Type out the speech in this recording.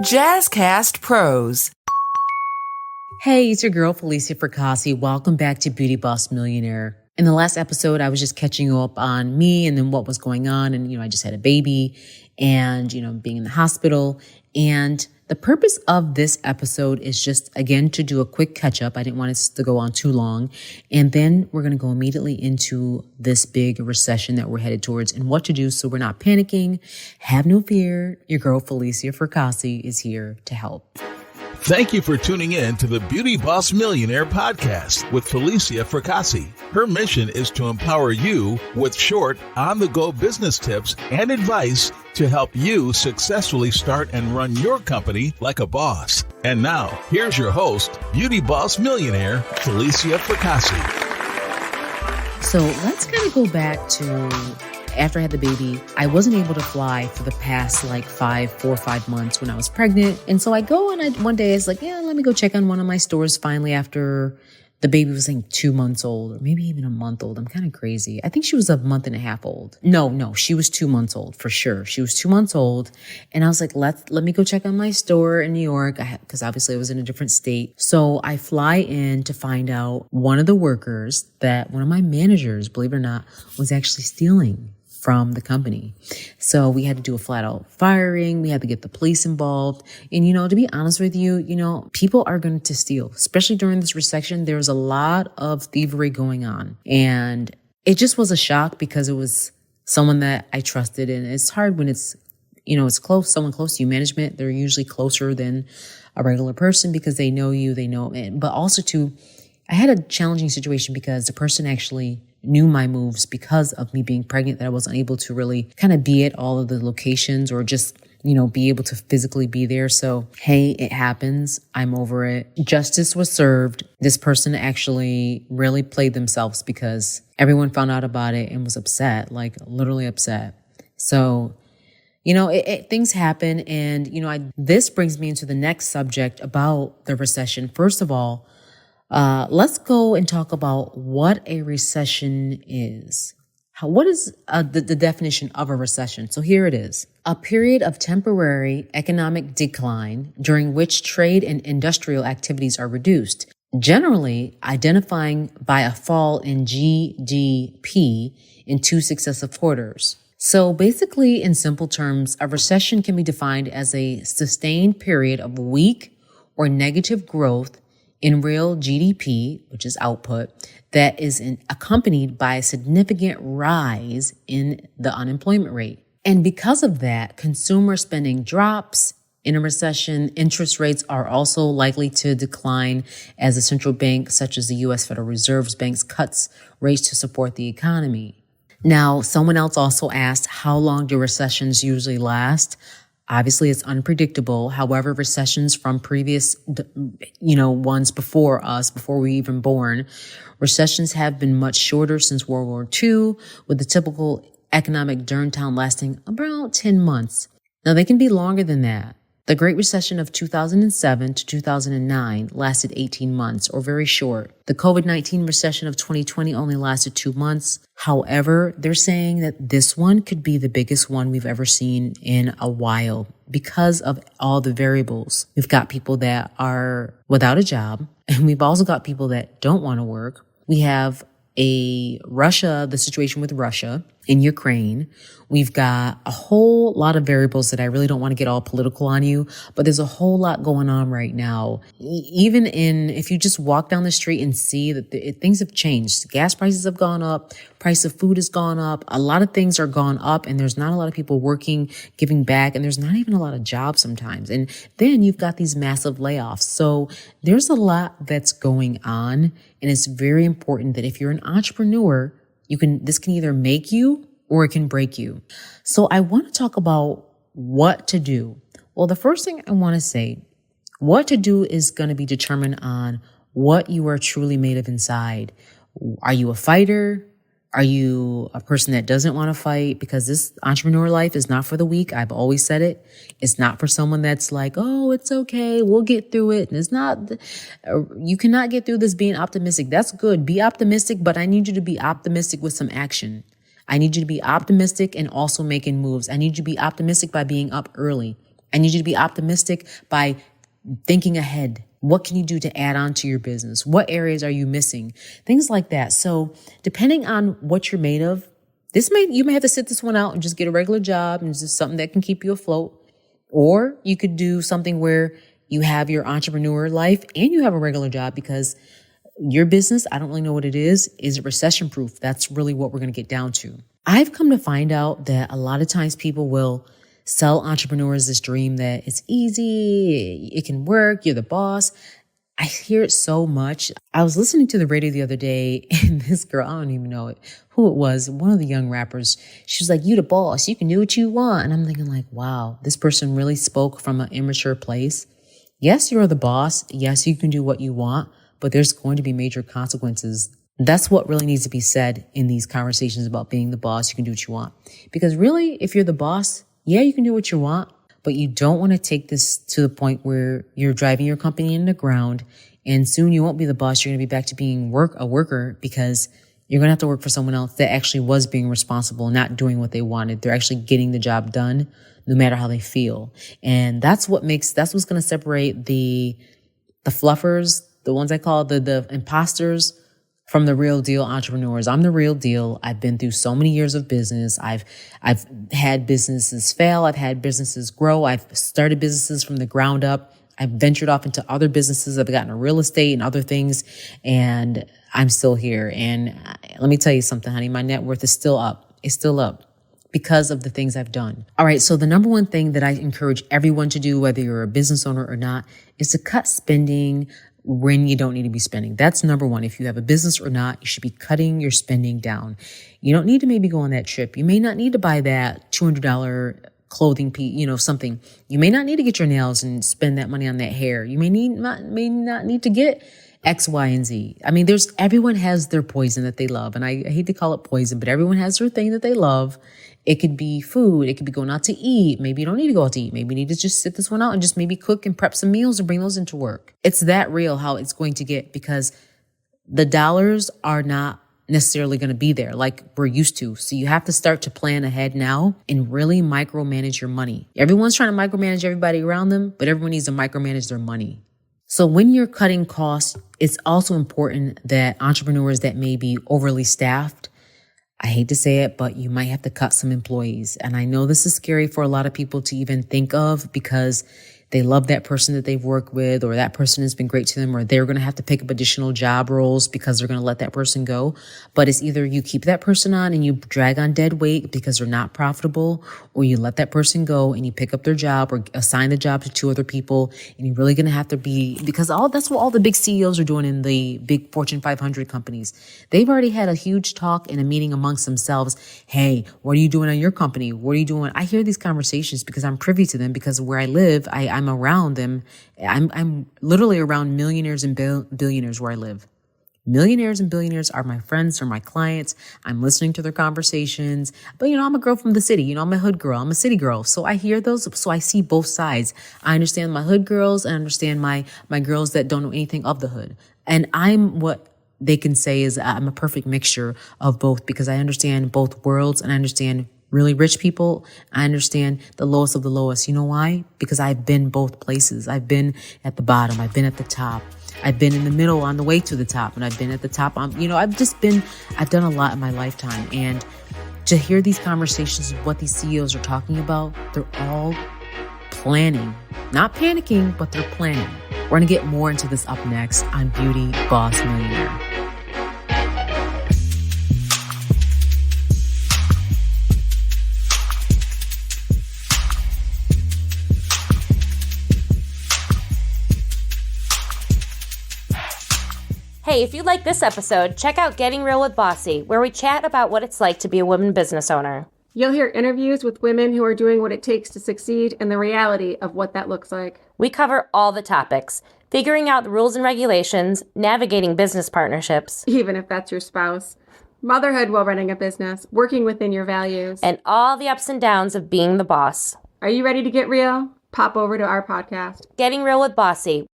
JazzCast Pros. Hey, it's your girl, Falicia Fracassi. Welcome back to Beauty Boss Millionaire. In the last episode, I was just catching you up on me and then what was going on. And, I just had a baby and, being in the hospital. And the purpose of this episode is just, again, to do a quick catch up. I didn't want us to go on too long. And then we're going to go immediately into this big recession that we're headed towards and what to do so we're not panicking. Have no fear. Your girl, Falicia Fracassi, is here to help. Thank you for tuning in to the Beauty Boss Millionaire podcast with Falicia Fracassi. Her mission is to empower you with short, on-the-go business tips and advice to help you successfully start and run your company like a boss. And now, here's your host, Beauty Boss Millionaire, Falicia Fracassi. So let's kind of go back to after I had the baby. I wasn't able to fly for the past 4 or 5 months when I was pregnant. And so I go and one day it's like, let me go check on one of my stores finally after the baby was 2 months old or maybe even a month old. I'm kind of crazy. I think she was a month and a half old. No, she was 2 months old for sure. She was 2 months old. And I was like, let me go check on my store in New York because obviously I was in a different state. So I fly in to find out one of the workers that one of my managers, believe it or not, was actually stealing from the company. So we had to do a flat out firing. We had to get the police involved. And, to be honest with you, people are going to steal, especially during this recession. There's a lot of thievery going on. And it just was a shock because it was someone that I trusted. And it's hard when it's, it's close, someone close to you. Management, they're usually closer than a regular person because they know you, but also too, I had a challenging situation because the person actually knew my moves because of me being pregnant, that I wasn't able to really kind of be at all of the locations or just, be able to physically be there. So, hey, it happens. I'm over it. Justice was served. This person actually really played themselves because everyone found out about it and was upset, literally upset. So, things happen. And, this brings me into the next subject about the recession. First of all, let's go and talk about what a recession is. What is the definition of a recession? So here it is. A period of temporary economic decline during which trade and industrial activities are reduced, generally identifying by a fall in GDP in 2 successive quarters. So basically, in simple terms, a recession can be defined as a sustained period of weak or negative growth in real GDP, which is output, that is accompanied by a significant rise in the unemployment rate. And because of that, consumer spending drops. In a recession, interest rates are also likely to decline as a central bank, such as the U.S. Federal Reserve's banks, cuts rates to support the economy. Now, someone else also asked, how long do recessions usually last? Obviously, it's unpredictable. However, recessions from previous, ones before us, before we were even born, recessions have been much shorter since World War II, with the typical economic downturn lasting about 10 months. Now, they can be longer than that. The Great Recession of 2007 to 2009 lasted 18 months, or very short. The COVID-19 recession of 2020 only lasted 2 months. However, they're saying that this one could be the biggest one we've ever seen in a while because of all the variables. We've got people that are without a job, and we've also got people that don't want to work. We have the situation with Russia in Ukraine. We've got a whole lot of variables that I really don't want to get all political on you, but there's a whole lot going on right now. Even if you just walk down the street and see that things have changed. Gas prices have gone up. Price of food has gone up. A lot of things are gone up, and there's not a lot of people working, giving back, and there's not even a lot of jobs sometimes. And then you've got these massive layoffs. So there's a lot that's going on, and it's very important that if you're an entrepreneur, this can either make you or it can break you. So I want to talk about what to do. Well, the first thing I want to say, what to do is going to be determined on what you are truly made of inside. Are you a fighter? Are you a person that doesn't want to fight? Because this entrepreneur life is not for the weak. I've always said it. It's not for someone that's like, oh, it's okay, we'll get through it. And it's not, you cannot get through this being optimistic. That's good. Be optimistic, but I need you to be optimistic with some action. I need you to be optimistic and also making moves. I need you to be optimistic by being up early. I need you to be optimistic by thinking ahead. What can you do to add on to your business? What areas are you missing? Things like that. So depending on what you're made of, you may have to sit this one out and just get a regular job and just something that can keep you afloat. Or you could do something where you have your entrepreneur life and you have a regular job, because your business, I don't really know what it is it recession proof? That's really what we're going to get down to. I've come to find out that a lot of times people will sell entrepreneurs this dream that it's easy, it can work, you're the boss. I hear it so much. I was listening to the radio the other day, and this girl, I don't even know who it was, one of the young rappers, she was like, you the boss, you can do what you want. And I'm thinking like, wow, this person really spoke from an immature place. Yes, you're the boss. Yes, you can do what you want, but there's going to be major consequences. That's what really needs to be said in these conversations about being the boss. You can do what you want. Because really, if you're the boss, yeah, you can do what you want, but you don't want to take this to the point where you're driving your company in the ground, and soon you won't be the boss. You're going to be back to being a worker, because you're going to have to work for someone else that actually was being responsible, not doing what they wanted. They're actually getting the job done no matter how they feel. And that's what's going to separate the fluffers, the ones I call the imposters, from the real deal entrepreneurs. I'm the real deal. I've been through so many years of business. I've had businesses fail. I've had businesses grow. I've started businesses from the ground up. I've ventured off into other businesses. I've gotten into real estate and other things, and I'm still here. And let me tell you something, honey, my net worth is still up. It's still up because of the things I've done. All right. So the number one thing that I encourage everyone to do, whether you're a business owner or not, is to cut spending when you don't need to be spending. That's number one. If you have a business or not, you should be cutting your spending down. You don't need to maybe go on that trip. You may not need to buy that $200 clothing piece, something. You may not need to get your nails and spend that money on that hair. You may not need to get X, Y, and Z. I mean, everyone has their poison that they love. And I hate to call it poison, but everyone has their thing that they love. It could be food. It could be going out to eat. Maybe you don't need to go out to eat. Maybe you need to just sit this one out and just maybe cook and prep some meals and bring those into work. It's that real how it's going to get, because the dollars are not necessarily going to be there like we're used to. So you have to start to plan ahead now and really micromanage your money. Everyone's trying to micromanage everybody around them, but everyone needs to micromanage their money. So when you're cutting costs, it's also important that entrepreneurs that may be overly staffed, I hate to say it, but you might have to cut some employees. And I know this is scary for a lot of people to even think of, because they love that person that they've worked with, or that person has been great to them, or they're going to have to pick up additional job roles because they're going to let that person go. But it's either you keep that person on and you drag on dead weight because they're not profitable, or you let that person go and you pick up their job or assign the job to 2 other people. And you're really going to have to because that's what all the big CEOs are doing in the big Fortune 500 companies. They've already had a huge talk and a meeting amongst themselves. Hey, what are you doing on your company? What are you doing? I hear these conversations because I'm privy to them, because where I live, I'm around them. I'm literally around millionaires and billionaires where I live. Millionaires and billionaires are my friends, they're my clients. I'm listening to their conversations. But, I'm a girl from the city. I'm a hood girl. I'm a city girl. So I hear those. So I see both sides. I understand my hood girls. I understand my girls that don't know anything of the hood. And I'm what they can say is I'm a perfect mixture of both, because I understand both worlds, and I understand really rich people. I understand the lowest of the lowest. You know why? Because I've been both places. I've been at the bottom. I've been at the top. I've been in the middle on the way to the top, and I've been at the top. I've done a lot in my lifetime. And to hear these conversations of what these CEOs are talking about, they're all planning, not panicking, but they're planning. We're going to get more into this up next on Beauty Boss Millionaire. Hey, if you like this episode, check out Getting Real with Bossy, where we chat about what it's like to be a woman business owner. You'll hear interviews with women who are doing what it takes to succeed and the reality of what that looks like. We cover all the topics, figuring out the rules and regulations, navigating business partnerships, even if that's your spouse, motherhood while running a business, working within your values, and all the ups and downs of being the boss. Are you ready to get real? Pop over to our podcast, Getting Real with Bossy,